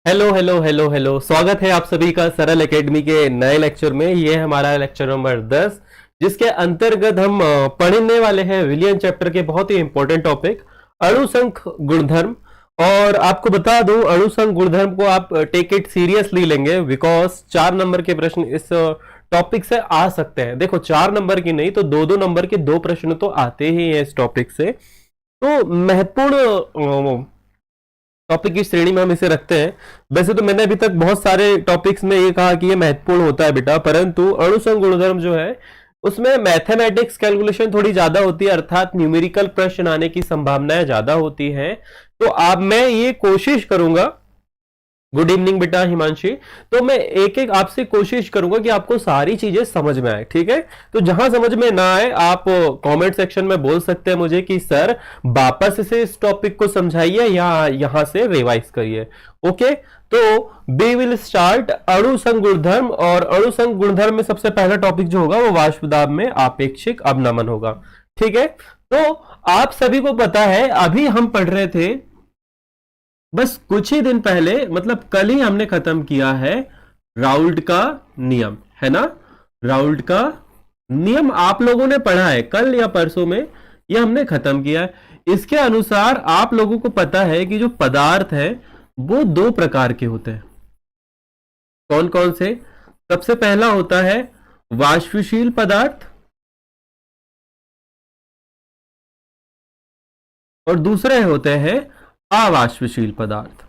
Hello hello hello hello, स्वागत है आप सभी का सरल एकेडमी के नए लेक्चर में। ये है हमारा लेक्चर नंबर 10, जिसके अंतर्गत हम पढ़ने वाले हैं विलियन चैप्टर के बहुत ही इंपॉर्टेंट टॉपिक अणुसंख गुणधर्म। और आपको बता दूं, अणुसंख गुणधर्म को आप टेक इट सीरियसली लेंगे, बिकॉज 4 नंबर के प्रश्न इस टॉपिक से आ सकते हैं। देखो, 4 नंबर की नहीं तो दो दो नंबर के दो प्रश्न तो आते ही हैं इस टॉपिक से। तो महत्वपूर्ण टॉपिक की श्रेणी में हम इसे रखते हैं। वैसे तो मैंने अभी तक बहुत सारे टॉपिक्स में ये कहा कि ये महत्वपूर्ण होता है बेटा, परंतु अणुसंघ गुणधर्म जो है उसमें मैथमेटिक्स कैलकुलेशन थोड़ी ज्यादा होती है, अर्थात न्यूमेरिकल प्रश्न आने की संभावनाएं ज्यादा होती हैं। तो अब मैं ये कोशिश करूंगा। गुड इवनिंग बेटा हिमांशी। तो मैं एक एक आपसे कोशिश करूंगा कि आपको सारी चीजें समझ में आए, ठीक है। तो जहां समझ में ना आए आप कमेंट सेक्शन में बोल सकते हैं मुझे कि सर वापस से इस टॉपिक को समझाइए या यहां से रिवाइज करिए। ओके, तो वी विल स्टार्ट अणुसंघ गुणधर्म। और अणुसंघ गुणधर्म में सबसे पहला टॉपिक जो होगा वो वाष्प दाब में आपेक्षिक अवनमन होगा, ठीक है। तो आप सभी को पता है, अभी हम पढ़ रहे थे बस कुछ ही दिन पहले, मतलब कल ही हमने खत्म किया है राउल्ट का नियम, है ना। राउल्ट का नियम आप लोगों ने पढ़ा है कल या परसों में, यह हमने खत्म किया है। इसके अनुसार आप लोगों को पता है कि जो पदार्थ है वो दो प्रकार के होते हैं। कौन कौन से? सबसे पहला होता है वाष्पशील पदार्थ, और दूसरे होते हैं अवाष्पशील पदार्थ।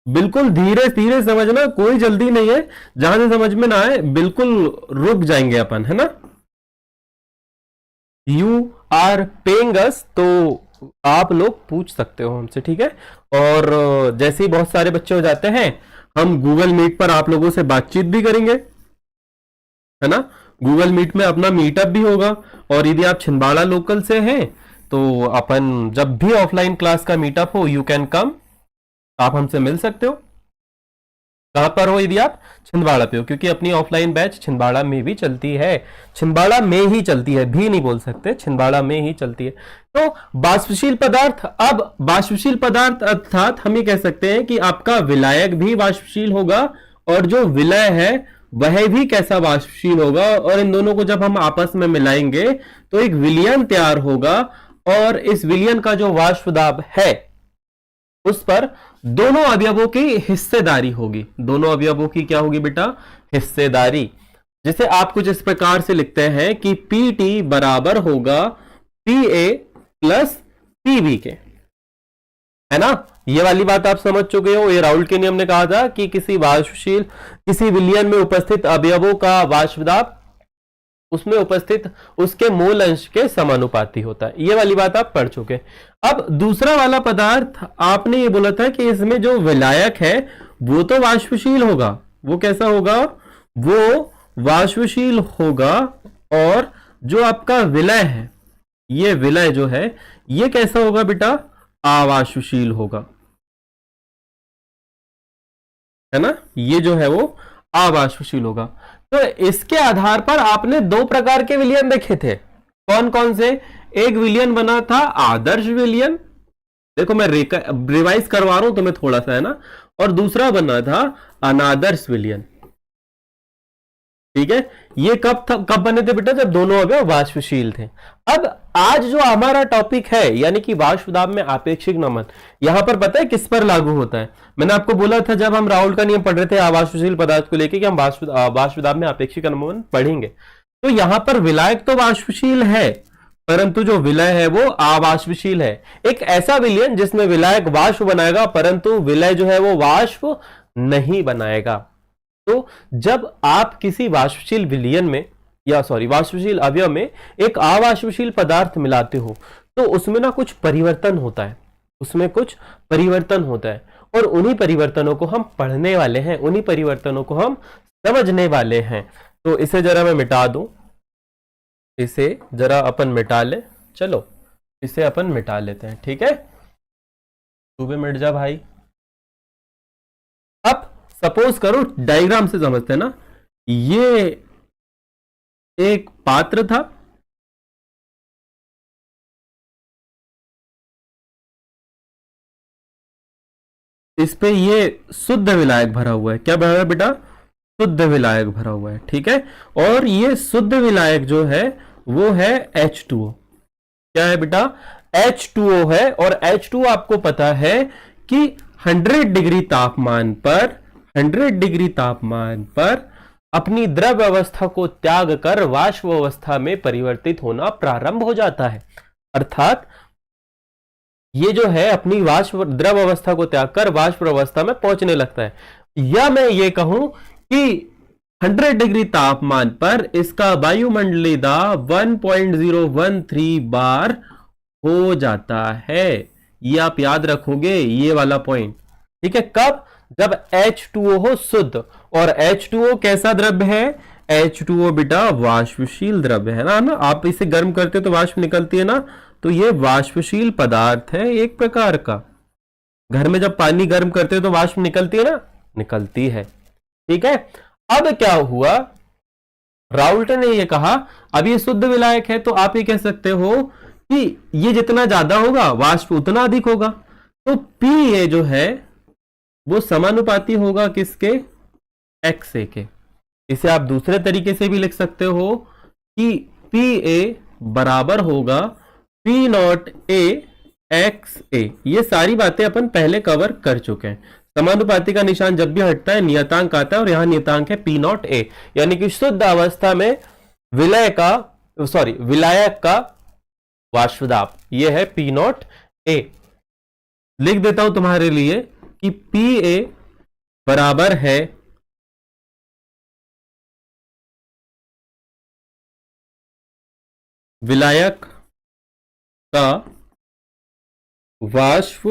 बिल्कुल धीरे धीरे समझना, कोई जल्दी नहीं है। जहां से समझ में ना आए बिल्कुल रुक जाएंगे अपन, है ना। यू आर पेइंग अस, तो आप लोग पूछ सकते हो हमसे, ठीक है। और जैसे ही बहुत सारे बच्चे हो जाते हैं, हम गूगल मीट पर आप लोगों से बातचीत भी करेंगे, है ना। गूगल मीट में अपना मीटअप भी होगा। और यदि आप छिंदवाड़ा लोकल से हैं तो अपन जब भी ऑफलाइन क्लास का मीटअप हो, यू कैन कम, आप हमसे मिल सकते हो। कहां पर हो? यदि आप छिंदवाड़ा पे हो, क्योंकि अपनी ऑफलाइन बैच छिंदवाड़ा में भी चलती है। छिंदवाड़ा में ही चलती है, भी नहीं बोल सकते, छिंदवाड़ा में ही चलती है। तो वाष्पशील पदार्थ, अब वाष्पशील पदार्थ अर्थात हम ये कह सकते हैं कि आपका विलायक भी वाष्पशील होगा, और जो विलय है वह भी कैसा वाष्पशील होगा। और इन दोनों को जब हम आपस में मिलाएंगे तो एक विलयन तैयार होगा। और इस विलयन का जो वाष्प दाब है उस पर दोनों अवयवों की हिस्सेदारी होगी। दोनों अवयवों की क्या होगी बेटा? हिस्सेदारी। जिसे आप कुछ इस प्रकार से लिखते हैं कि पी टी बराबर होगा P A plus P B के, है ना। ये वाली बात आप समझ चुके हो। ये राउल्ट के नियम ने कहा था कि किसी वाष्पशील, किसी विलयन में उपस्थित अवयवों का वाष्प दाब उसमें उपस्थित उसके मूल अंश के समानुपाती होता है। ये वाली बात आप पढ़ चुके। अब दूसरा वाला पदार्थ आपने ये बोला था कि इसमें जो विलायक है वो तो वाष्पशील होगा। वो कैसा होगा? वो वाष्पशील होगा। और जो आपका विलय है, ये विलय जो है ये कैसा होगा बेटा? अवाष्पशील होगा, है ना। ये जो है वो अवाष्पशील होगा। तो इसके आधार पर आपने दो प्रकार के विलयन देखे थे। कौन कौन से? एक विलयन बना था आदर्श विलयन, देखो मैं रिवाइज करवा रहा हूं तुम्हें थोड़ा सा, है ना। और दूसरा बना था अनादर्श विलयन, ठीक है। ये कब बने थे बेटा? जब दोनों अवयव वाष्पशील थे। अब आज जो हमारा टॉपिक है यानी कि वाष्प दाब में आपेक्षिक नमन, यहां पर पता है किस पर लागू होता है? मैंने आपको बोला था जब हम राउल्ट का नियम पढ़ रहे थे अवाष्पशील पदार्थ को लेकर कि हम वाष्प दाब में आपेक्षिक नमन पढ़ेंगे। तो यहां पर विलायक तो वाष्पशील है, परंतु जो विलय है वो अवाष्पशील है। एक ऐसा विलयन जिसमें विलायक वाष्प बनाएगा परंतु विलय जो है वो वाष्प नहीं बनाएगा। तो जब आप किसी वाष्पशील विलयन में, या सॉरी वाष्पशील अवयव में एक अवाष्पशील पदार्थ मिलाते हो तो उसमें ना कुछ परिवर्तन होता है, उसमें कुछ परिवर्तन होता है। और उन्हीं परिवर्तनों को हम पढ़ने वाले हैं, उन्हीं परिवर्तनों को हम समझने वाले हैं। तो इसे जरा मैं मिटा दूं, इसे जरा अपन मिटा ले। चलो इसे अपन मिटा लेते हैं, ठीक है। तू भी मिट जा भाई। अब सपोज करो, डायग्राम से समझते हैं ना। ये एक पात्र था, इस पे ये शुद्ध विलायक भरा हुआ है। क्या भरा हुआ है बेटा? शुद्ध विलायक भरा हुआ है, ठीक है। और ये शुद्ध विलायक जो है वो है H2O। क्या है बेटा? H2O है। और H2O आपको पता है कि 100 डिग्री तापमान पर, 100 डिग्री तापमान पर अपनी द्रव अवस्था को त्याग कर वाष्प अवस्था में परिवर्तित होना प्रारंभ हो जाता है। अर्थात ये जो है अपनी वाष्प द्रव अवस्था को त्याग कर वाष्प अवस्था में पहुंचने लगता है। या मैं ये कहूं कि 100 डिग्री तापमान पर इसका वायुमंडलीय दाब 1.013 बार हो जाता है। ये आप याद रखोगे, ये वाला पॉइंट, ठीक है। कब? जब H2O हो शुद्ध। और H2O कैसा द्रव्य है? H2O बेटा वाष्पशील द्रव्य है ना। आप इसे गर्म करते हो तो वाष्प निकलती है ना, तो ये वाष्पशील पदार्थ है एक प्रकार का। घर में जब पानी गर्म करते हो तो वाष्प निकलती है ना, निकलती है, ठीक है। अब क्या हुआ, राउल्ट ने ये कहा अब ये शुद्ध विलायक है, तो आप ये कह सकते हो कि ये जितना ज्यादा होगा वाष्प उतना अधिक होगा। तो पी जो है वो समानुपाती होगा किसके? XA के। इसे आप दूसरे तरीके से भी लिख सकते हो कि PA बराबर होगा P0A XA। ये सारी बातें अपन पहले कवर कर चुके हैं। समानुपाती का निशान जब भी हटता है नियतांक आता है, और यहां नियतांक है P0A, यानी कि शुद्ध अवस्था में विलायक का वाष्प दाब, ये है P0A। लिख देता हूं तुम्हारे लिए कि PA बराबर है विलायक का वाष्प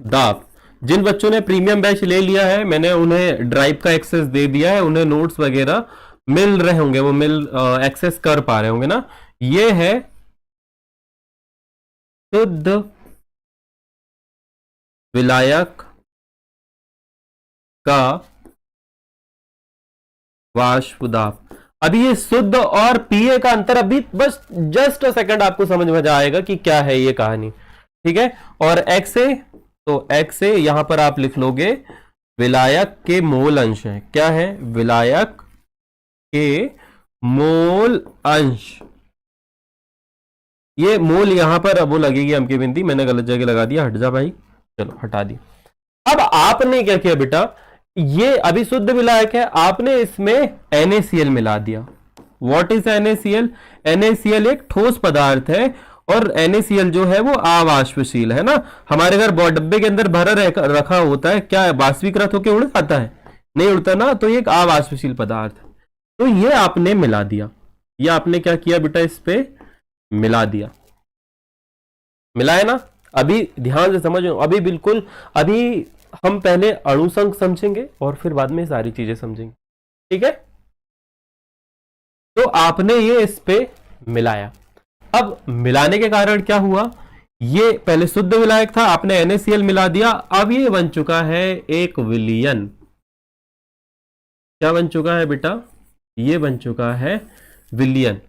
दाब। जिन बच्चों ने प्रीमियम बैच ले लिया है, मैंने उन्हें ड्राइव का एक्सेस दे दिया है, उन्हें नोट्स वगैरह मिल रहे होंगे, वो एक्सेस कर पा रहे होंगे ना। ये है शुद्ध विलायक का वाष्प दाब। अभी ये शुद्ध और पीए का अंतर अभी बस जस्ट अ सेकंड आपको समझ में आएगा कि क्या है ये कहानी, ठीक है। और XA, तो XA यहां पर आप लिख लोगे विलायक के मोल अंश है। क्या है? विलायक के मोल अंश। ये मोल यहां पर वो लगेगी अम की बिंदी, मैंने गलत जगह लगा दिया, हट जा भाई, चलो हटा दी। अब आपने क्या किया बेटा, ये अभी शुद्ध विलायक है, आपने इसमें NaCl मिला दिया। What is NaCl? NaCl एक ठोस पदार्थ है, और NaCl जो है वो अवाष्पशील है ना। हमारे घर डब्बे के अंदर भरा रखा होता है, क्या वाष्पीकृत होकर उड़ जाता है? नहीं उड़ता ना, तो ये एक अवाष्पशील पदार्थ है। तो ये आपने मिला दिया, ये आपने क्या किया बेटा, इस पे मिला दिया, मिलाया ना। अभी ध्यान से समझो, अभी बिल्कुल, अभी हम पहले अणुसंघ समझेंगे और फिर बाद में सारी चीजें समझेंगे, ठीक है। तो आपने ये इस पे मिलाया। अब मिलाने के कारण क्या हुआ, ये पहले शुद्ध विलायक था, आपने NaCl मिला दिया, अब ये बन चुका है एक विलयन। क्या बन चुका है बेटा? ये बन चुका है विलयन।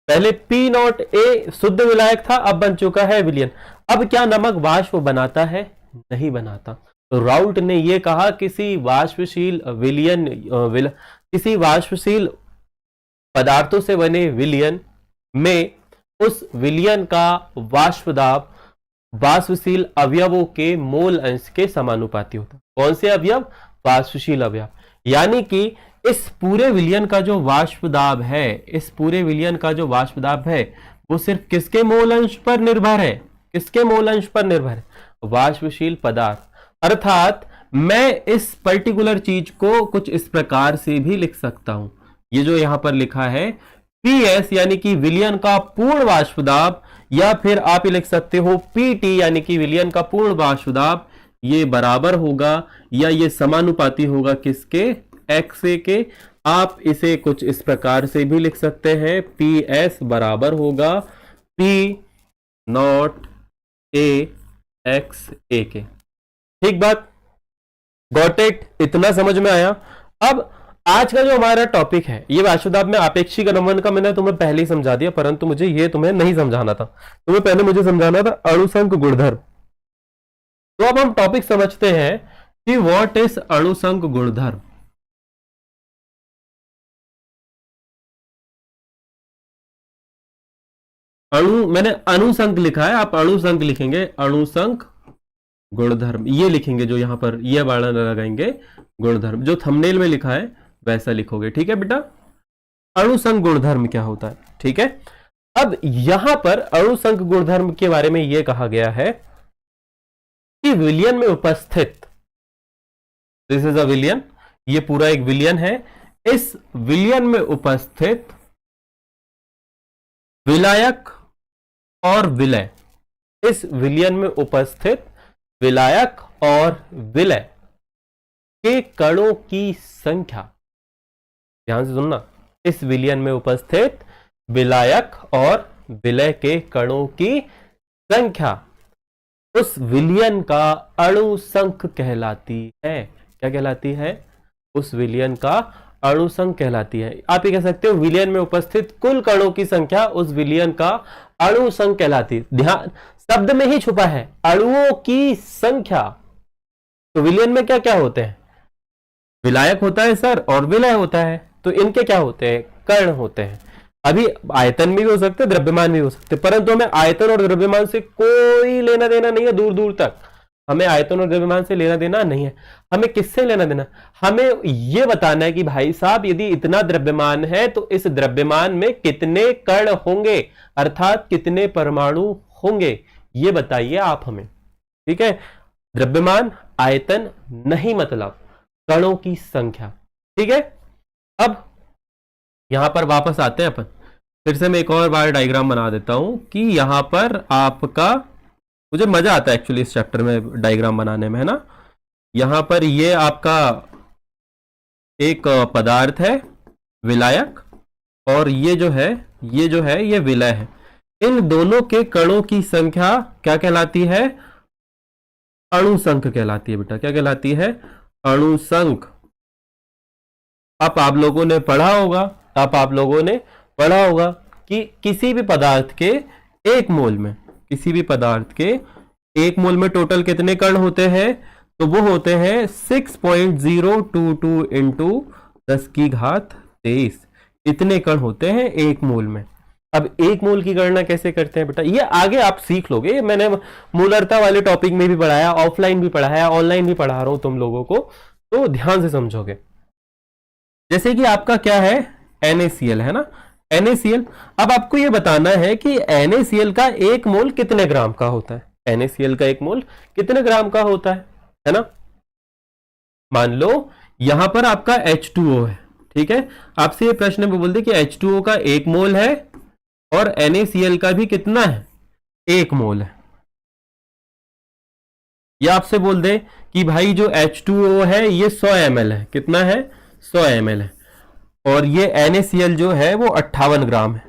पहले P0A शुद्ध विलायक था, अब बन चुका है विलयन। अब क्या नमक वाष्प बनाता है? नहीं बनाता। तो राउल्ट ने यह कहा किसी वाष्पशील विलयन किसी वाष्पशील पदार्थों से बने विलयन में उस विलयन का वाष्प दाब वाष्पशील अवयवों के मोल अंश के समानुपाती होता है। कौन से अवयव? वाष्पशील अवयव। यानी कि इस पूरे विलयन का जो वाष्प दाब है, इस पूरे विलयन का जो वाष्प दाब है वो सिर्फ किसके मोल अंश पर निर्भर है? किसके मोल अंश पर निर्भर है? वाष्पशील पदार्थ। अर्थात मैं इस पर्टिकुलर चीज को कुछ इस प्रकार से भी लिख सकता हूं, ये जो यहां पर लिखा है PS यानी कि विलयन का पूर्ण वाष्प दाब, या फिर आप ये लिख सकते हो PT यानी कि विलयन का पूर्ण वाष्प दाब, ये बराबर होगा या ये समानुपाती होगा किसके? XA के। आप इसे कुछ इस प्रकार से भी लिख सकते हैं, PS बराबर होगा P0A XA के। ठीक बात, गॉट इट? इतना समझ में आया? अब आज का जो हमारा टॉपिक है ये वाष्प दाब में आपेक्षिक अनवमन का मैंने तुम्हें पहले ही समझा दिया, परंतु मुझे ये तुम्हें नहीं समझाना था, तुम्हें पहले मुझे समझाना था अणुसंघ गुणधर्म। तो अब हम टॉपिक समझते हैं कि व्हाट इज अणुसंघ गुणधर्म। मैंने अनुसंघ लिखा है, आप अणुसंघ लिखेंगे, अणुसंघ गुणधर्म ये लिखेंगे, जो यहां पर ये वाला लगाएंगे गुणधर्म, जो थंबनेल में लिखा है वैसा लिखोगे, ठीक है बेटा। अणुसंघ गुणधर्म क्या होता है, ठीक है। अब यहां पर अणुसंघ गुणधर्म के बारे में यह कहा गया है कि विलयन में उपस्थित, दिस इज अ विलयन, ये पूरा एक विलयन है, इस विलयन में उपस्थित विलायक और विलय, इस विलयन में उपस्थित विलायक और विलय के कणों की संख्या, ध्यान से सुनना, इस विलयन में उपस्थित विलायक और विलय के कणों की संख्या उस विलयन का अणुसंघ कहलाती है। क्या कहलाती है? उस विलयन का अणुसंघ कहलाती है। आप ये कह सकते हो विलयन में उपस्थित कुल कणों की संख्या उस विलयन का अणुसंघ कहलाती है। ध्यान, शब्द में ही छुपा है अणुओं की संख्या। तो विलयन में क्या क्या होते हैं? विलायक होता है सर और विलय होता है, तो इनके क्या होते हैं? कण होते हैं। अभी आयतन में भी हो सकते, द्रव्यमान भी हो सकते, परंतु हमें आयतन और द्रव्यमान से कोई लेना देना नहीं है। दूर दूर तक हमें आयतन और द्रव्यमान से लेना देना नहीं है। हमें किससे लेना देना? हमें यह बताना है कि भाई साहब यदि इतना द्रव्यमान है तो इस द्रव्यमान में कितने कण होंगे, अर्थात कितने परमाणु होंगे, यह बताइए आप हमें, ठीक है। द्रव्यमान, आयतन नहीं, मतलब कणों की संख्या, ठीक है। अब यहां पर वापस आते हैं अपन, फिर से मैं एक और बार डायग्राम बना देता हूं कि यहां पर आपका, मुझे मजा आता है एक्चुअली इस चैप्टर में डायग्राम बनाने में, है ना। यहां पर ये आपका एक पदार्थ है विलायक, और ये जो है ये विलय है। इन दोनों के कणों की संख्या क्या कहलाती है? अणुसंघ कहलाती है बेटा। क्या कहलाती है? अणुसंघ। आप लोगों ने पढ़ा होगा कि किसी भी पदार्थ के एक मोल में, किसी भी पदार्थ के एक मोल में टोटल कितने कण होते हैं? तो वो होते हैं 6.022 इंटू 10⁻23। इतने कण होते हैं एक मोल में। अब एक मोल की गणना कैसे करते हैं बेटा, ये आगे आप सीख लोगे। मैंने मूलरता वाले टॉपिक में भी पढ़ाया, ऑफलाइन भी पढ़ाया, ऑनलाइन भी पढ़ा रहा हूं तुम लोगों को, तो ध्यान से समझोगे। जैसे कि आपका क्या है? NaCl, है ना, NaCl। अब आपको यह बताना है कि NaCl का एक मोल कितने ग्राम का होता है। NaCl का एक मोल कितने ग्राम का होता है ना। मान लो यहां पर आपका H2O है, ठीक है। आपसे ये प्रश्न में बोल दे कि H2O का एक मोल है और NaCl का भी कितना है? एक मोल है। या आपसे बोल दे कि भाई जो H2O है ये 100 ml है, कितना है? 100 ml है, और ये NaCl जो है वो 58 ग्राम है।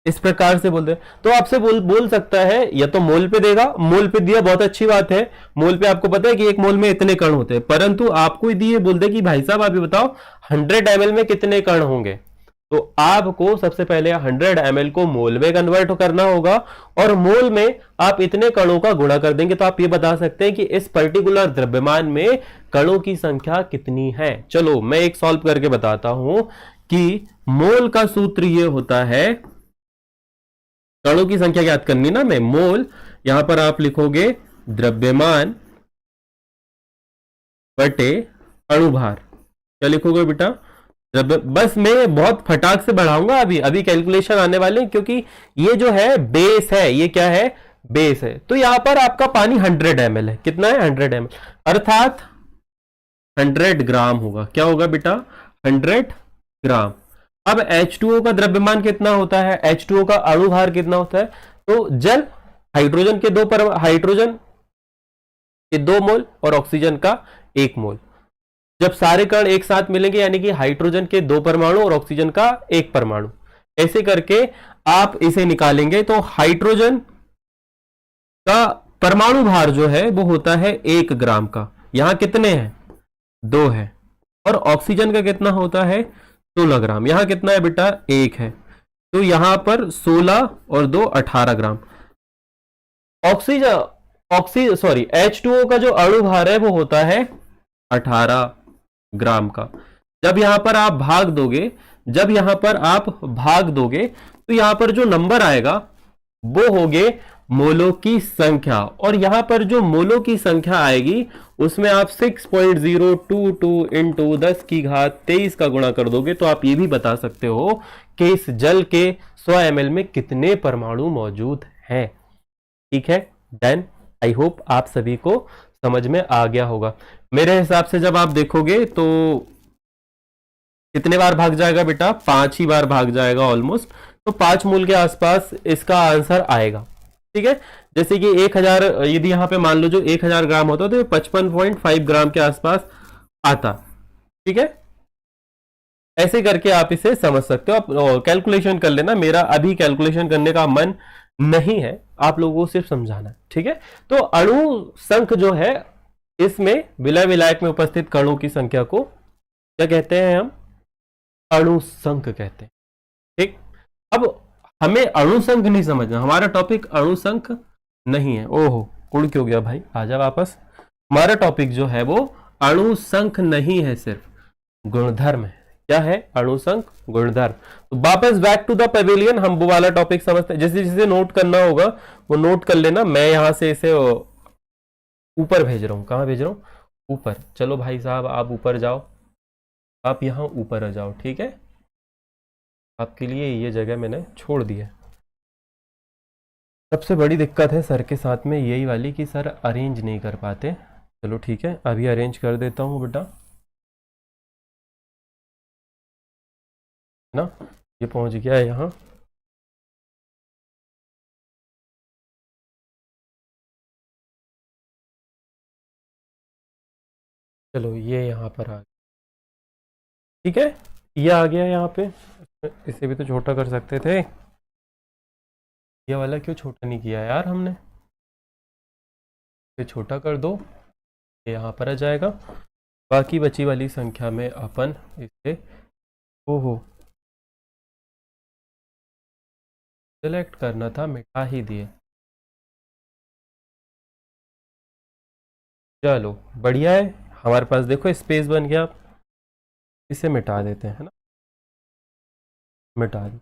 इस प्रकार से बोल दे तो आपसे बोल सकता है, या तो मोल पे देगा, मोल पे दिया बहुत अच्छी बात है, मोल पे आपको पता है कि एक मोल में इतने कण होते हैं, परंतु आपको दिए बोल दे कि भाई साहब आप ये बताओ 100 ml में कितने कण होंगे। तो आपको सबसे पहले 100 ml को मोल में कन्वर्ट करना होगा, और मोल में आप इतने कणों का गुणा कर देंगे तो आप ये बता सकते हैं कि इस पर्टिकुलर द्रव्यमान में कणों की संख्या कितनी है। चलो मैं एक सॉल्व करके बताता हूं कि मोल का सूत्र ये होता है, कणों की संख्या ज्ञात करनी ना, मैं मोल, यहां पर आप लिखोगे द्रव्यमान बटे अणुभार। क्या लिखोगे बेटा? बस मैं बहुत फटाक से बढ़ाऊंगा, अभी कैलकुलेशन आने वाले हैं, क्योंकि ये जो है बेस है, ये क्या है? बेस है। तो यहां पर आपका पानी 100 ml है, कितना है? 100 ml, अर्थात 100 ग्राम होगा। क्या होगा बेटा? 100 ग्राम। अब H2O का द्रव्यमान कितना होता है? H2O का अणुभार कितना होता है? तो जल, हाइड्रोजन के दो मोल और ऑक्सीजन का 1 मोल। जब सारे कण एक साथ मिलेंगे, यानी कि हाइड्रोजन के 2 परमाणु और ऑक्सीजन का 1 परमाणु, ऐसे करके आप इसे निकालेंगे तो हाइड्रोजन का परमाणु भार जो है वो होता है 1 ग्राम का। यहां कितने हैं? 2 है। और ऑक्सीजन का कितना होता है? 16 ग्राम। यहां कितना है बेटा? 1 है। तो यहां पर 16 और 2 18 ग्राम। H2O का जो अणु भार है वो होता है 18 ग्राम का। जब यहां पर आप भाग दोगे, जब यहां पर आप भाग दोगे तो यहां पर जो नंबर आएगा वो होगे मोलों की संख्या, और यहां पर जो मोलों की संख्या आएगी उसमें आप 6.022 इंटू 10⁻23 का गुणा कर दोगे तो आप ये भी बता सकते हो कि इस जल के 100 ml में कितने परमाणु मौजूद हैं। ठीक है, देन आई होप आप सभी को समझ में आ गया होगा। मेरे हिसाब से जब आप देखोगे तो कितने बार भाग जाएगा बेटा, 5 ही बार भाग जाएगा ऑलमोस्ट, तो 5 मूल के आसपास इसका आंसर आएगा। ठीक है, जैसे कि 1000 यदि यहां पे मान लो जो 1000 ग्राम होता तो 55.5 ग्राम के आसपास आता। ठीक है, ऐसे करके आप इसे समझ सकते हो। आप कैलकुलेशन कर लेना, मेरा अभी कैलकुलेशन करने का मन नहीं है, आप लोगों को सिर्फ समझाना है। ठीक है, तो अणु संख्या जो है इसमें विलय विलायक में उपस्थित कणों की संख्या को क्या कहते हैं, हम अणु संख्या कहते हैं। ठीक, अब हमें अणु संख्या नहीं समझना, हमारा टॉपिक अणु संख्या नहीं है। ओहो कुड़ क्यों गया भाई, आजा वापस। हमारा टॉपिक जो है वो अणु संख्या नहीं है, सिर्फ गुणधर्म है। क्या है, अणु संख्या गुणधर्म। तो वापस बैक टू द पेविलियन, हम वो वाला टॉपिक समझते हैं। जैसे जैसे नोट करना होगा वो नोट कर लेना। मैं यहां से इसे ऊपर भेज रहा हूं, कहां भेज रहा हूं, ऊपर। चलो भाई साहब आप ऊपर जाओ, आप यहां ऊपर आ जाओ। ठीक है, आपके लिए ये जगह मैंने छोड़ दी है। सबसे बड़ी दिक्कत है सर के साथ में यही वाली कि सर अरेंज नहीं कर पाते। चलो ठीक है, अभी अरेंज कर देता हूँ बेटा, ना ये पहुंच गया है यहाँ। चलो ये यहाँ पर आ गया। ठीक है, ये आ गया यहाँ पे। इसे भी तो छोटा कर सकते थे, ये वाला क्यों छोटा नहीं किया यार हमने। ये छोटा कर दो, ये यहाँ पर आ जाएगा। बाकी बची वाली संख्या में अपन इसे ओहो सिलेक्ट करना था, मिटा ही दिए। चलो बढ़िया है, हमारे पास देखो स्पेस बन गया। इसे मिटा देते हैं, है ना, मिटा दी।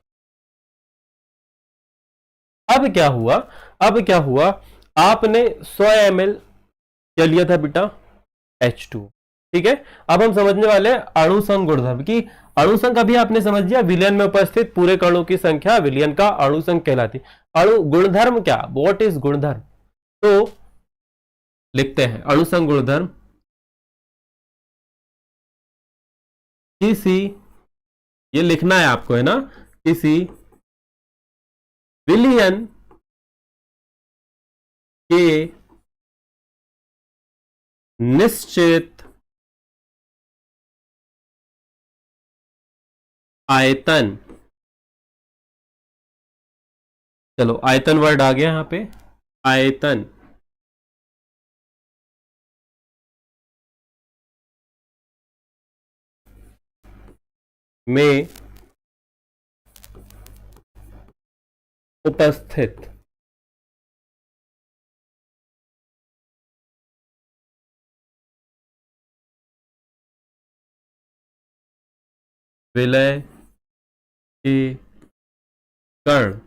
अब क्या हुआ, अब क्या हुआ, आपने 100 ml क्या लिया था बेटा, H2। ठीक है, अब हम समझने वाले हैं अणुसंघ गुणधर्म की। अणुसंघ अभी आपने समझ लिया, विलयन में उपस्थित पूरे कणों की संख्या विलयन का अणुसंघ कहलाती। अणु गुणधर्म क्या, व्हाट इज गुणधर्म, तो लिखते हैं अणुसंघ गुणधर्म किसी, ये लिखना है आपको, है ना, किसी विलयन के निश्चित आयतन, चलो आयतन वर्ड आ गया यहां पे, आयतन में उपस्थित विलय के कण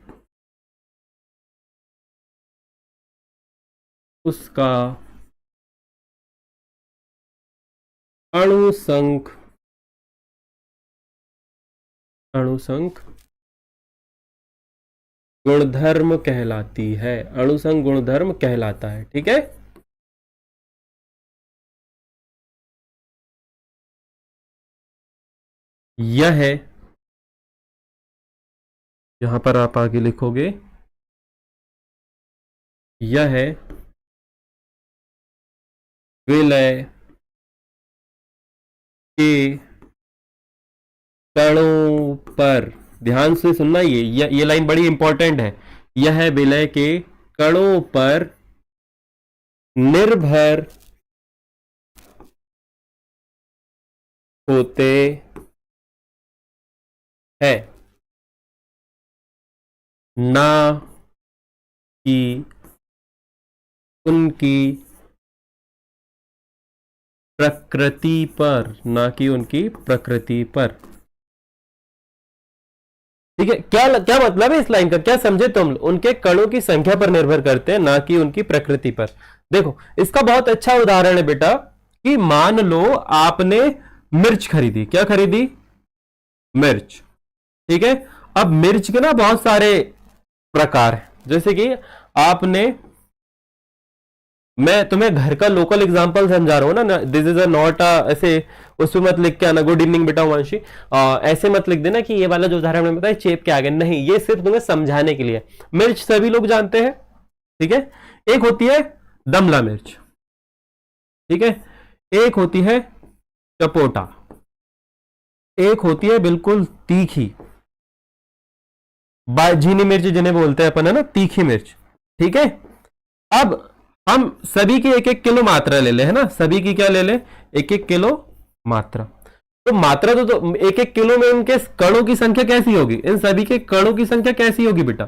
उसका अणुसंख, अणुसंख गुणधर्म कहलाती है, अणुसंख गुणधर्म कहलाता है। ठीक है, यह है, यहां पर आप आगे लिखोगे, यह है विलय के कणों पर, ध्यान से सुनना, ये लाइन बड़ी इंपॉर्टेंट है। यह है विलय के कणों पर निर्भर होते हैं, ना कि उनकी प्रकृति पर, ना कि उनकी प्रकृति पर। ठीक है, क्या क्या मतलब है इस लाइन का, क्या समझे तुम? उनके कणों की संख्या पर निर्भर करते हैं, ना कि उनकी प्रकृति पर। देखो, इसका बहुत अच्छा उदाहरण है बेटा, कि मान लो आपने मिर्च खरीदी। क्या खरीदी? मिर्च। ठीक है, अब मिर्च के ना बहुत सारे प्रकार हैं। जैसे कि आपने, मैं तुम्हें घर का लोकल एग्जांपल समझा रहा हूं ना, दिस इज अ नॉट ऐसे उसमें मत लिख के आना गुड इवनिंग बेटा वंशी, ऐसे मत लिख देना कि ये वाला जो उदाहरण मैंने बताया चेप के आगे, नहीं, ये सिर्फ तुम्हें समझाने के लिए। मिर्च सभी लोग जानते हैं, ठीक है। एक होती है दमला मिर्च, ठीक है, एक होती है चपोटा, एक होती है बिल्कुल तीखी, झीनी मिर्च जिन्हें बोलते हैं अपन, है ना, तीखी मिर्च। ठीक है, अब हम सभी की एक एक किलो मात्रा ले ले, है ना, सभी की क्या ले ले? एक एक किलो मात्रा। तो मात्रा तो एक एक किलो में इनके कणों की संख्या कैसी होगी? इन सभी के कणों की संख्या कैसी होगी बेटा?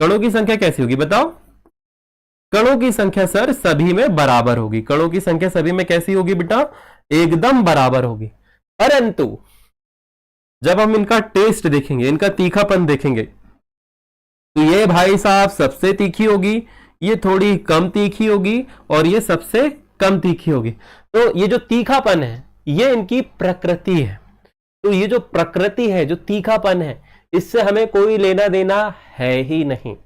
कणों की संख्या कैसी होगी बताओ? कणों की संख्या सर सभी में बराबर होगी। कणों की संख्या सभी में कैसी होगी बेटा? एकदम बराबर होगी। परंतु जब हम इनका टेस्ट देखेंगे, इनका तीखापन देखेंगे, तो ये भाई साहब सबसे तीखी होगी, ये थोड़ी कम तीखी होगी, और ये सबसे कम तीखी होगी। तो ये जो तीखापन है ये इनकी प्रकृति है। तो ये जो प्रकृति है, जो तीखापन है, इससे हमें कोई लेना देना है ही नहीं,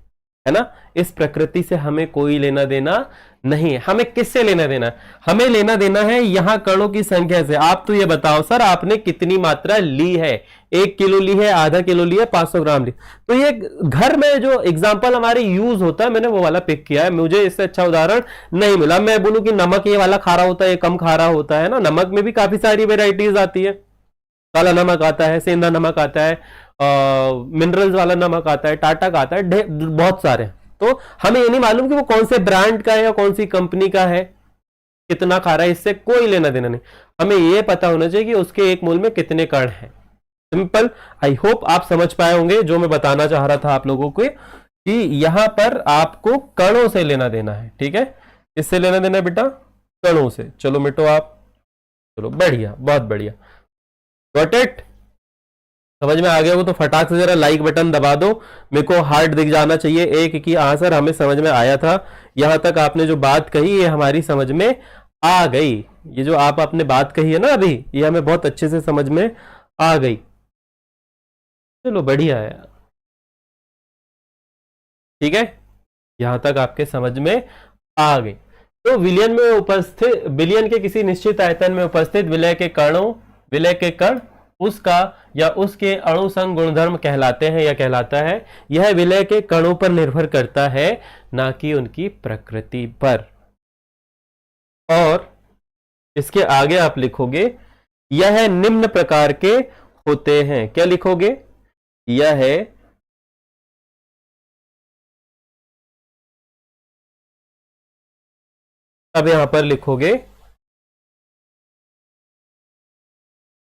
है ना। इस प्रकृति से हमें कोई लेना देना नहीं है। हमें किससे लेना देना है? हमें लेना देना है यहां कणों की संख्या से। आप तो ये बताओ सर, आपने कितनी मात्रा ली है? 1 किलो ली है, आधा किलो ली है, 500 ग्राम ली। तो ये घर में जो एग्जाम्पल हमारे यूज होता है, मैंने वो वाला पिक किया है, मुझे इससे अच्छा उदाहरण नहीं मिला। मैं बोलूं कि नमक ये वाला खारा होता है, ये कम खारा होता है ना, नमक में भी काफी सारी वेराइटीज आती है। काला नमक आता है, सेंधा नमक आता है, मिनरल्स वाला नमक आता है, टाटा का आता है, बहुत सारे। तो हमें ये नहीं मालूम कि वो कौन से ब्रांड का है या कौन सी कंपनी का है, कितना खा रहा है, इससे कोई लेना देना नहीं। हमें यह पता होना चाहिए कि उसके एक मोल में कितने कण हैं। सिंपल। आई होप आप समझ पाए होंगे जो मैं बताना चाह रहा था आप लोगों को, कि यहां पर आपको कणों से लेना देना है। ठीक है, इससे लेना देना है बेटा, कणों से। चलो मिटो आप, चलो बढ़िया, बहुत बढ़िया, गॉट इट। समझ में आ गया वो तो फटाक से जरा लाइक बटन दबा दो, मेरे को हार्ट दिख जाना चाहिए एक कि हाँ सर हमें समझ में आया था, यहां तक आपने जो बात कही ये हमारी समझ में आ गई। ये जो आपने बात कही है ना अभी, ये हमें बहुत अच्छे से समझ में आ गई। चलो बढ़िया है, ठीक है, यहां तक आपके समझ में आ गई। तो विलयन में उपस्थित, विलयन के किसी निश्चित आयतन में उपस्थित विलय के कणों, विलय के कण उसका या उसके अणुसंग गुणधर्म कहलाते हैं या कहलाता है। यह विलय के कणों पर निर्भर करता है, ना कि उनकी प्रकृति पर। और इसके आगे आप लिखोगे यह निम्न प्रकार के होते हैं। क्या लिखोगे? यह है अब यहां पर लिखोगे,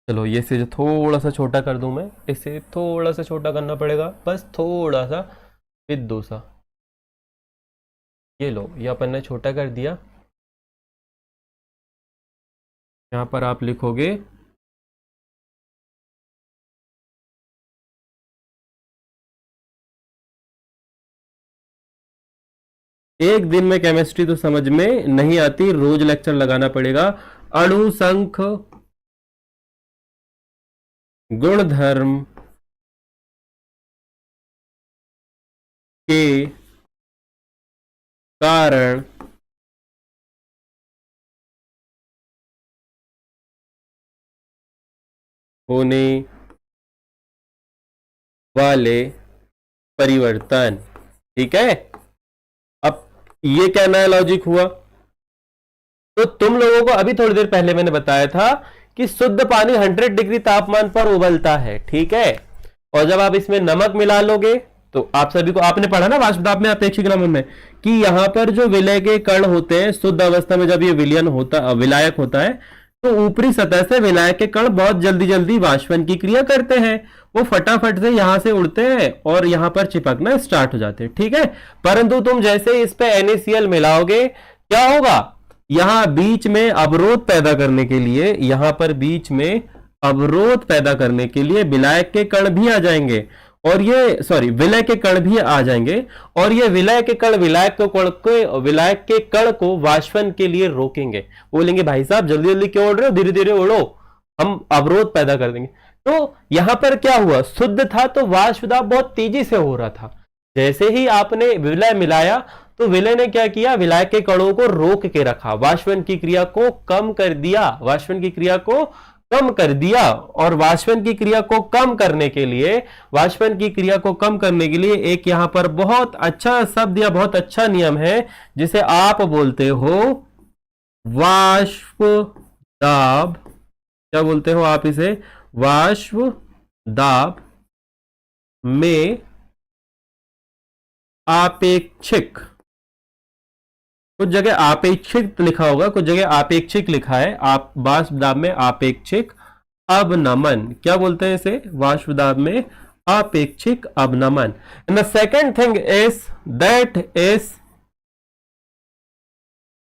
चलो ये से थोड़ा सा छोटा कर दूं मैं, इसे थोड़ा सा छोटा करना पड़ेगा, बस थोड़ा सा, फिर दो सा, ये लो, ये अपन ने छोटा कर दिया। यहां पर आप लिखोगे एक दिन में केमिस्ट्री तो समझ में नहीं आती, रोज लेक्चर लगाना पड़ेगा। अणुसंख गुणधर्म के कारण होने वाले परिवर्तन। ठीक है, अब ये क्या नया लॉजिक हुआ? तो तुम लोगों को अभी थोड़ी देर पहले मैंने बताया था कि शुद्ध पानी 100 डिग्री तापमान पर उबलता है, ठीक है, और जब आप इसमें नमक मिला लोगे तो आप सभी को आपने पढ़ा ना वाष्पदाब में, अपेक्षिक नमन में, कि यहां पर जो विलय के कण होते हैं शुद्ध अवस्था में, जब ये विलयन होता, विलायक होता है, तो ऊपरी सतह से विलायक के कण बहुत जल्दी जल्दी वाष्पन की क्रिया करते हैं, वो फटाफट से यहां से उड़ते हैं और यहां पर चिपकना स्टार्ट हो जाते हैं, ठीक है। परंतु तुम जैसे इस पे NaCl मिलाओगे, क्या होगा, यहां बीच में अवरोध पैदा करने के लिए, यहां पर बीच में अवरोध पैदा करने के लिए विलायक के कण भी आ जाएंगे, और ये विलय के कण भी आ जाएंगे, और ये विलय के कण विलायक के कण को वाष्पन के लिए रोकेंगे। बोलेंगे भाई साहब जल्दी जल्दी क्यों उड़ रहे हो, धीरे धीरे उड़ो, हम अवरोध पैदा कर देंगे। तो यहां पर क्या हुआ, शुद्ध था तो वाष्प दाब बहुत तेजी से हो रहा था। जैसे ही आपने विलय मिलाया तो विलय ने क्या किया, विलायक के कणों को रोक के रखा, वाष्पन की क्रिया को कम कर दिया, वाष्पन की क्रिया को कम कर दिया। और वाष्पन की क्रिया को कम करने के लिए, वाष्पन की क्रिया को कम करने के लिए एक यहां पर बहुत अच्छा शब्द या बहुत अच्छा नियम है जिसे आप बोलते हो वाष्प दाब। क्या बोलते हो आप इसे, वाष्प दाब में आपेक्षिक, कुछ जगह आपेक्षिक लिखा होगा, कुछ जगह आपेक्षिक लिखा है, आप वाष्प दाब में आपेक्षिक अवनमन, क्या बोलते हैं इसे, वाष्प दाब में आपेक्षिक अवनमन। And the second thing is that is,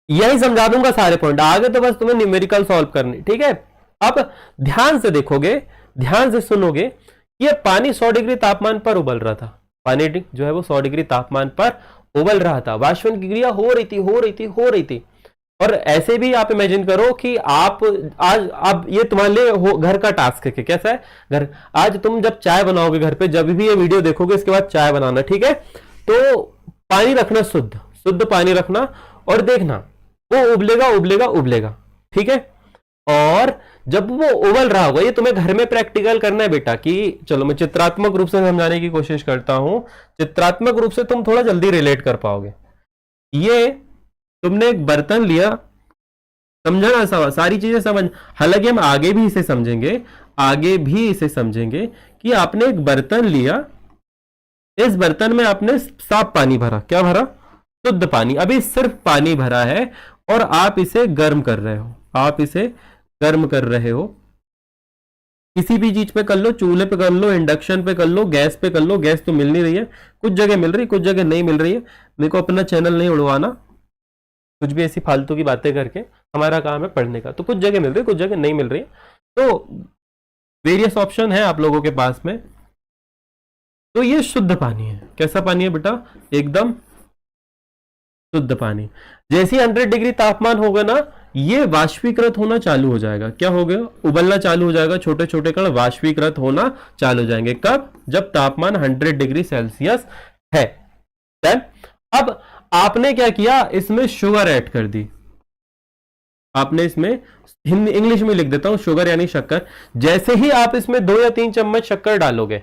यही समझा दूंगा सारे पॉइंट, आगे तो बस तुम्हें न्यूमेरिकल सॉल्व करनी, ठीक है। अब ध्यान से देखोगे, ध्यान से सुनोगे, ये पानी 100 डिग्री तापमान पर उबल रहा था, पानी जो है वो 100 डिग्री तापमान पर उबल रहा था, वाष्पन की क्रिया हो रही थी। और ऐसे भी आप इमेजिन करो कि आप आज, अब ये तुम्हारे लिए घर का टास्क है, कैसा है घर, आज तुम जब चाय बनाओगे घर पे, जब भी ये वीडियो देखोगे इसके बाद चाय बनाना, ठीक है। तो पानी रखना, शुद्ध पानी रखना, और देखना वो उबलेगा, ठीक है। और जब वो उबल रहा होगा, ये तुम्हें घर में प्रैक्टिकल करना है बेटा, कि चलो मैं चित्रात्मक रूप से समझाने की कोशिश करता हूं, चित्रात्मक रूप से तुम थोड़ा जल्दी रिलेट कर पाओगे। ये तुमने एक बर्तन लिया, समझा ना, सारी चीजें समझ, हालांकि हम आगे भी इसे समझेंगे कि आपने एक बर्तन लिया, इस बर्तन में आपने साफ पानी भरा, क्या भरा, शुद्ध पानी, अभी सिर्फ पानी भरा है, और आप इसे गर्म कर रहे हो, किसी भी चीज पे कर लो, चूल्हे पे कर लो, इंडक्शन पे कर लो, गैस पे कर लो, गैस तो मिल नहीं रही है, कुछ जगह मिल रही, कुछ जगह नहीं मिल रही है, मेरे को अपना चैनल नहीं उड़वाना कुछ भी ऐसी फालतू की बातें करके, हमारा काम है पढ़ने का। तो कुछ जगह मिल रही, कुछ जगह नहीं मिल रही है, तो वेरियस ऑप्शन है आप लोगों के पास में। तो ये शुद्ध पानी है, कैसा पानी है बेटा, एकदम शुद्ध पानी। जैसे 100 डिग्री तापमान होगा ना, ये वाष्पीकृत होना चालू हो जाएगा, क्या हो गया, उबलना चालू हो जाएगा, छोटे छोटे कण वाष्पीकृत होना चालू हो जाएंगे, कब, जब तापमान 100 डिग्री सेल्सियस है। अब आपने क्या किया, इसमें शुगर ऐड कर दी, आपने इसमें, हिंदी इंग्लिश में लिख देता हूं, शुगर यानी शक्कर। जैसे ही आप इसमें 2 या 3 चम्मच शक्कर डालोगे,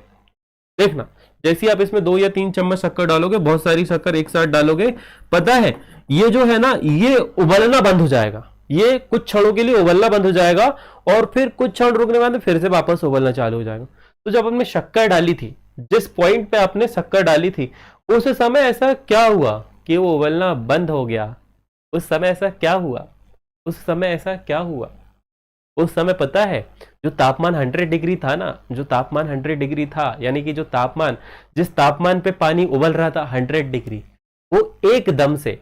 देखना, जैसे ही आप इसमें 2 या 3 चम्मच शक्कर डालोगे, बहुत सारी शक्कर एक साथ डालोगे, पता है ये जो है ना, ये उबलना बंद हो जाएगा, ये कुछ क्षणों के लिए उबलना बंद हो जाएगा, और फिर कुछ क्षण रुकने के बाद फिर से वापस उबलना चालू हो जाएगा। तो जब हमने शक्कर डाली थी, जिस पॉइंट पे आपने शक्कर डाली थी, उस समय ऐसा क्या हुआ कि वो उबलना बंद हो गया, उस समय ऐसा क्या हुआ, उस समय पता है, जो तापमान 100 डिग्री था ना, जो तापमान 100 डिग्री था, यानी कि जो तापमान, जिस तापमान पे पानी उबल रहा था 100 डिग्री, वो एकदम से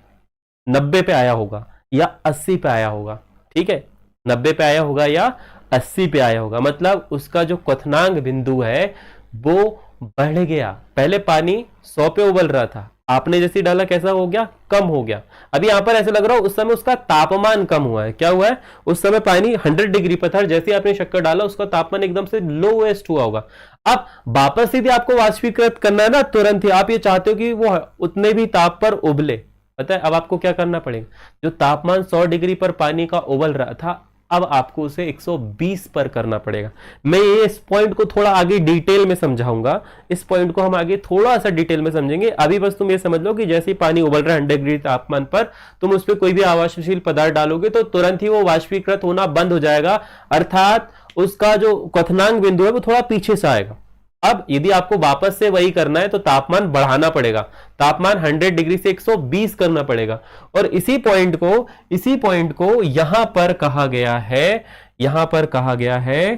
90 पे आया होगा या 80 पे आया होगा, ठीक है, 90 पे आया होगा या 80 पे आया होगा, मतलब उसका जो क्वथनांक बिंदु है वो बढ़ गया। पहले पानी 100 पे उबल रहा था, आपने जैसे डाला कैसा हो गया, कम हो गया। अभी यहां पर ऐसे लग रहा हो उस समय उसका तापमान कम हुआ है, क्या हुआ है, उस समय पानी 100 डिग्री पर था, जैसे आपने शक्कर डाला उसका तापमान एकदम से लोएस्ट हुआ होगा। अब वापस ही भी आपको वाष्पीकृत करना है ना, तुरंत ही आप ये चाहते हो कि वो उतने भी ताप पर उबले, पता है अब आपको क्या करना पड़ेगा, जो तापमान 100 डिग्री पर पानी का उबल रहा था, अब आपको उसे 120 पर करना पड़ेगा। मैं ये इस पॉइंट को थोड़ा आगे डिटेल में समझाऊंगा, इस पॉइंट को हम आगे थोड़ा सा डिटेल में समझेंगे। अभी बस तुम ये समझ लो कि जैसे ही पानी उबल रहा है 100 डिग्री तापमान पर, तुम उस पर कोई भी आवासशील पदार्थ डालोगे तो तुरंत ही वो वाष्पीकृत होना बंद हो जाएगा, अर्थात उसका जो क्वथनांक बिंदु है वो थोड़ा पीछे से आएगा, अब यदि आपको वापस से वही करना है तो तापमान बढ़ाना पड़ेगा, तापमान 100 डिग्री से 120 करना पड़ेगा। और इसी पॉइंट को यहां पर कहा गया है, यहां पर कहा गया है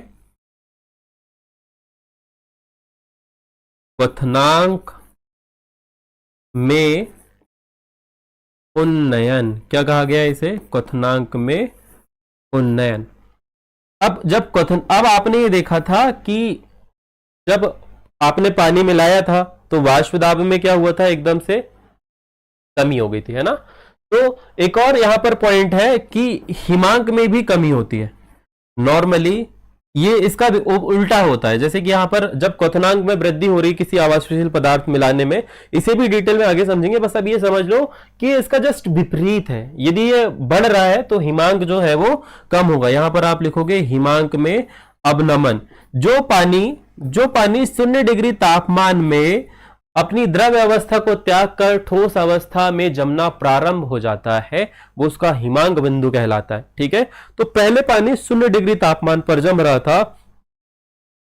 क्वथनांक में उन्नयन। क्या कहा गया इसे? क्वथनांक में उन्नयन। अब आपने ये देखा था कि जब आपने पानी मिलाया था तो वाष्प दाब में क्या हुआ था, एकदम से कमी हो गई थी, है ना। तो एक और यहां पर पॉइंट है कि हिमांक में भी कमी होती है। नॉर्मली ये इसका भी उल्टा होता है, जैसे कि यहां पर जब क्वथनांक में वृद्धि हो रही किसी आवासशील पदार्थ मिलाने में, इसे भी डिटेल में आगे समझेंगे, बस अब ये समझ लो कि इसका जस्ट विपरीत है। यदि ये बढ़ रहा है तो हिमांक जो है वो कम होगा। यहां पर आप लिखोगे हिमांक में अवनमन। जो पानी 0 डिग्री तापमान में अपनी द्रव अवस्था को त्याग कर ठोस अवस्था में जमना प्रारंभ हो जाता है, वो उसका हिमांक बिंदु कहलाता है। ठीक है, तो पहले पानी 0 डिग्री तापमान पर जम रहा था,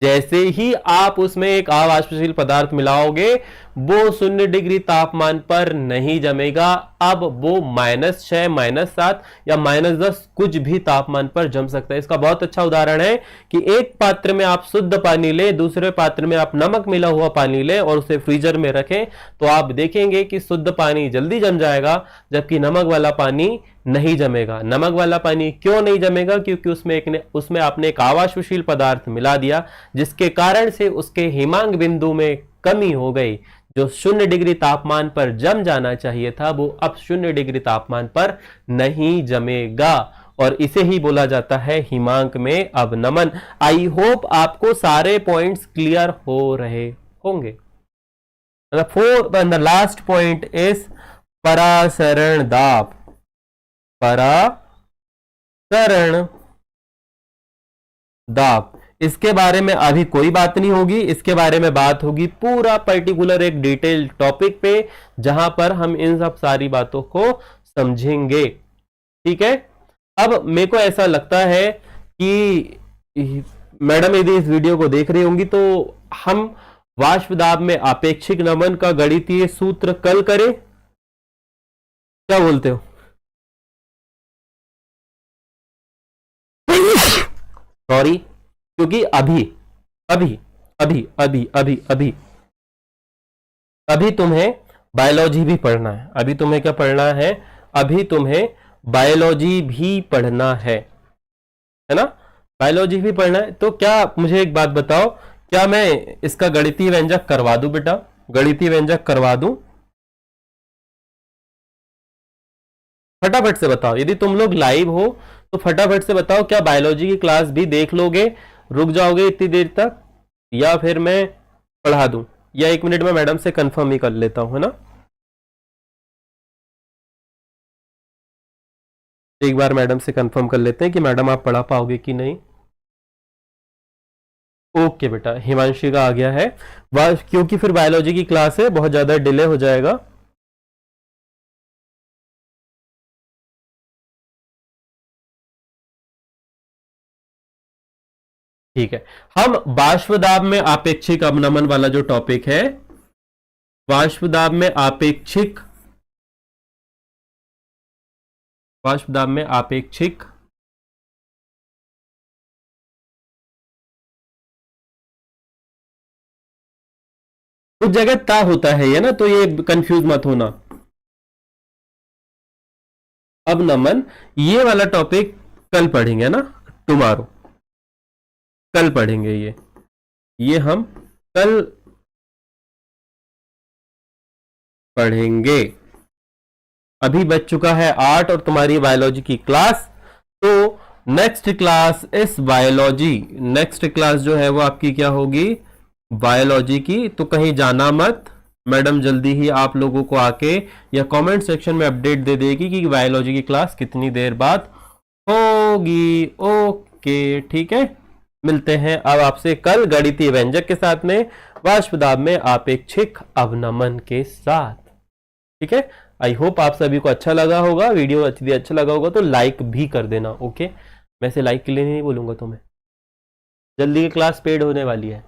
जैसे ही आप उसमें एक अवाष्पशील पदार्थ मिलाओगे वो 0 डिग्री तापमान पर नहीं जमेगा। अब वो -6, -7 या -10 कुछ भी तापमान पर जम सकता है। इसका बहुत अच्छा उदाहरण है कि एक पात्र में आप शुद्ध पानी ले, दूसरे पात्र में आप नमक मिला हुआ पानी ले और उसे फ्रीजर में रखें, तो आप देखेंगे कि शुद्ध पानी जल्दी जम जाएगा, जबकि नमक वाला पानी नहीं जमेगा। नमक वाला पानी क्यों नहीं जमेगा? क्योंकि उसमें आपने एक आवाष्पशील पदार्थ मिला दिया, जिसके कारण से उसके हिमांक बिंदु में कमी हो गई। जो 0 डिग्री तापमान पर जम जाना चाहिए था वो अब 0 डिग्री तापमान पर नहीं जमेगा, और इसे ही बोला जाता है हिमांक में अवनमन। आई होप आपको सारे पॉइंट्स क्लियर हो रहे होंगे। द लास्ट पॉइंट इज परासरण दाब। परासरण दाब, इसके बारे में अभी कोई बात नहीं होगी, इसके बारे में बात होगी पूरा पर्टिकुलर एक डिटेल टॉपिक पे, जहां पर हम इन सब सारी बातों को समझेंगे। ठीक है, अब मेरे को ऐसा लगता है कि मैडम यदि इस वीडियो को देख रही होंगी तो हम वाष्प दाब में आपेक्षिक नमन का गणितीय सूत्र कल करें, क्या बोलते हो? सॉरी, क्योंकि अभी तुम्हें बायोलॉजी भी पढ़ना है। अभी तुम्हें क्या पढ़ना है? अभी तुम्हें बायोलॉजी भी पढ़ना है ना। बायोलॉजी भी पढ़ना है, तो क्या मुझे एक बात बताओ, क्या मैं इसका गणितीय व्यंजक करवा दूं बेटा? गणितीय व्यंजक करवा दूं? फटाफट से बताओ, यदि तुम लोग लाइव हो तो फटाफट से बताओ, क्या बायोलॉजी की क्लास भी देख लोगे? रुक जाओगे इतनी देर तक, या फिर मैं पढ़ा दूं, या 1 मिनट में मैडम से कंफर्म ही कर लेता हूं, है ना। एक बार मैडम से कंफर्म कर लेते हैं कि मैडम आप पढ़ा पाओगे कि नहीं। ओके बेटा, हिमांशी का आ गया है, क्योंकि फिर बायोलॉजी की क्लास है, बहुत ज्यादा डिले हो जाएगा। ठीक है, हम वाष्प दाब में आपेक्षिक अवनमन वाला जो टॉपिक है, वाष्प दाब में आपेक्षिक कुछ जगह ता होता है ये ना, तो ये कंफ्यूज मत होना। अवनमन ये वाला टॉपिक कल पढ़ेंगे ना, टुमारो कल पढ़ेंगे ये हम कल पढ़ेंगे। अभी बच चुका है 8 और तुम्हारी बायोलॉजी की क्लास, तो नेक्स्ट क्लास इस बायोलॉजी, नेक्स्ट क्लास जो है वो आपकी क्या होगी? बायोलॉजी की। तो कहीं जाना मत, मैडम जल्दी ही आप लोगों को आके या कमेंट सेक्शन में अपडेट दे देगी कि बायोलॉजी की क्लास कितनी देर बाद होगी। ओके ठीक है, मिलते हैं अब आपसे कल गणितीय व्यंजक के साथ में, वाष्प दाब में आपेक्षिक अवनमन के साथ। ठीक है, आई होप आप सभी को अच्छा लगा होगा। वीडियो यदि अच्छा लगा होगा तो लाइक भी कर देना। ओके, वैसे लाइक के लिए नहीं बोलूंगा तुम्हें, जल्दी की क्लास पेड होने वाली है।